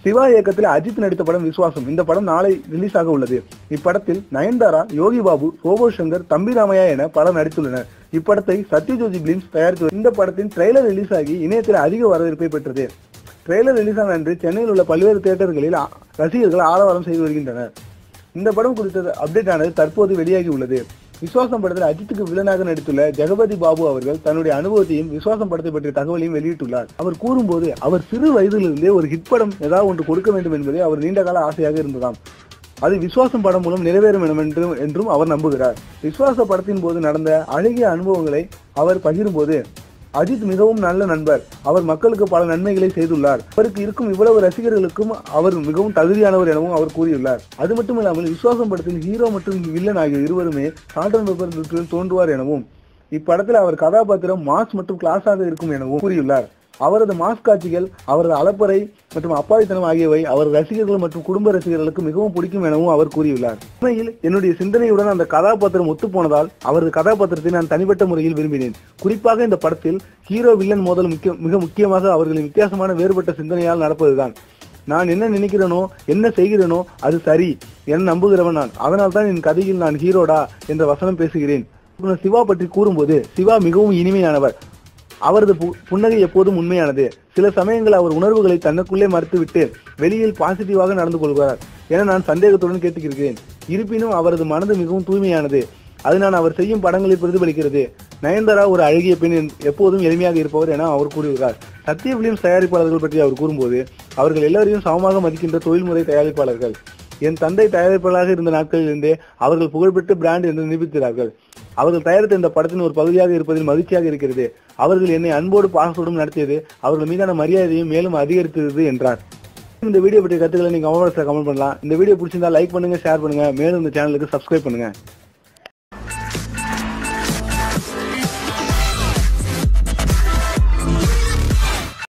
சிவா இயக்கத்தில் அஜித் நடித்த படம் விஸ்வாசம். இந்த படம் நாளை ரிலீஸ் ஆக உள்ளது. இப்படத்தில் நயன்தாரா, யோகி பாபு, ரோபோ சங்கர், தம்பி ராமையா என பலர் நடித்துள்ளனர். இப்படத்தை சத்யஜோதி பிலிம்ஸ் தயாரித்து இந்த படத்தின் ட்ரெய்லர் ரிலீஸ் ஆகி இணையத்தில் அதிக வரவேற்பை பெற்றது. ட்ரெய்லர் ரிலீஸ் ஆன அன்று சென்னையில் உள்ள பல்வேறு தியேட்டர்களில் ரசிகர்கள் ஆரவாரம் செய்து வருகின்றனர். இந்த படம் குறித்த அப்டேட் ஆனது தற்போது வெளியாகி உள்ளது. விஸ்வாசம் படத்தில் அஜித்துக்கு வில்லனாக நடித்துள்ள ஜெகபதி பாபு அவர்கள் தன்னுடைய அனுபவத்தையும் விஸ்வாசம் படத்தை பற்றிய தகவலையும் வெளியிட்டுள்ளார். அவர் கூறும்போது அவர் சிறு வயதிலிருந்தே ஒரு ஹிட் படம் ஏதாவது ஒன்று கொடுக்க வேண்டும் என்பதே அவர் நீண்டகால ஆசையாக இருந்ததாம். அது விஸ்வாசம் படம் மூலம் நிறைவேறும் என்றும் அவர் நம்புகிறார். விஸ்வாச படத்தின் போது நடந்த அழகிய அனுபவங்களை அவர் பகிரும்போது, அஜித் மிகவும் நல்ல நண்பர். அவர் மக்களுக்கு பல நன்மைகளை செய்துள்ளார். அவருக்கு இருக்கும் இவ்வளவு ரசிகர்களுக்கும் அவர் மிகவும் தகுதியானவர் எனவும் அவர் கூறியுள்ளார். அது மட்டுமில்லாமல் விஸ்வாசம் படத்தில் ஹீரோ மற்றும் வில்லன் ஆகிய இருவருமே சால்ட் அண்ட் பெப்பர் தோன்றுவார் எனவும், இப்படத்தில் அவர் கதாபாத்திரம் மாஸ் மற்றும் கிளாஸாக இருக்கும் எனவும் கூறியுள்ளார். அவரது மாஸ் காட்சிகள், அவரது அலப்பறை மற்றும் அப்பாவித்தனம் ஆகியவை அவர் ரசிகர்கள் மற்றும் குடும்ப ரசிகர்களுக்கு மிகவும் பிடிக்கும் எனவும் அவர் கூறியுள்ளார். உண்மையில் என்னுடைய சிந்தனையுடன் அந்த கதாபாத்திரம் ஒத்துப்போனதால் அவரது கதாபாத்திரத்தை நான் தனிப்பட்ட முறையில் விரும்பினேன். குறிப்பாக இந்த படத்தில் ஹீரோ வில்லன் மோதல் மிக முக்கியமாக அவர்களின் வித்தியாசமான வேறுபட்ட சிந்தனையால் நடப்பதுதான். நான் என்ன நினைக்கிறேனோ, என்ன செய்கிறேனோ அது சரி என நம்புகிறவன் நான். அதனால் தான் என் கதையில் நான் ஹீரோடா என்ற வசனம் பேசுகிறேன். சிவா பற்றி கூறும்போது, சிவா மிகவும் இனிமையானவர். அவரது புன்னகை எப்போதும் உண்மையானது. சில சமயங்கள் அவர் உணர்வுகளை தனக்குள்ளே மறுத்துவிட்டு வெளியில் பாசிட்டிவாக நடந்து கொள்கிறார் என நான் சந்தேகத்துடன் கேட்டுக்கிறேன். இருப்பினும் அவரது மனது மிகவும் தூய்மையானது. அது நான் அவர் செய்யும் படங்களில் பிரதிபலிக்கிறது. நயன்தாரா ஒரு அழகிய பெண், எப்போதும் எளிமையாக இருப்பவர் என அவர் கூறுகிறார். சத்ய பிலிம்ஸ் தயாரிப்பாளர்கள் பற்றி அவர் கூறும்போது, அவர்கள் எல்லாரையும் சமமாக மதிக்கின்ற தொழில்முறை தயாரிப்பாளர்கள். என் தந்தை தயாரிப்பாளராக இருந்த நாட்களில் இருந்தே அவர்கள் புகழ்பெற்ற பிராண்ட் என்று நிரூபிக்கிறார்கள். அவர்கள் தயாரித்த இந்த படத்தின் ஒரு பகுதியாக இருப்பதில் மகிழ்ச்சியாக இருக்கிறது. அவர்கள் என்னை அன்போடு பாசத்தோடும் நடத்தியது அவர்கள் மீதான மரியாதையும் மேலும் அதிகரித்தது என்றார். இந்த வீடியோ பற்றிய கருத்துக்களை நீங்க கமெண்ட் பண்ணலாம். இந்த வீடியோ பிடிச்சிருந்தா லைக் பண்ணுங்க, ஷேர் பண்ணுங்க, மேலும் இந்த சேனலுக்கு சப்ஸ்கிரைப் பண்ணுங்க.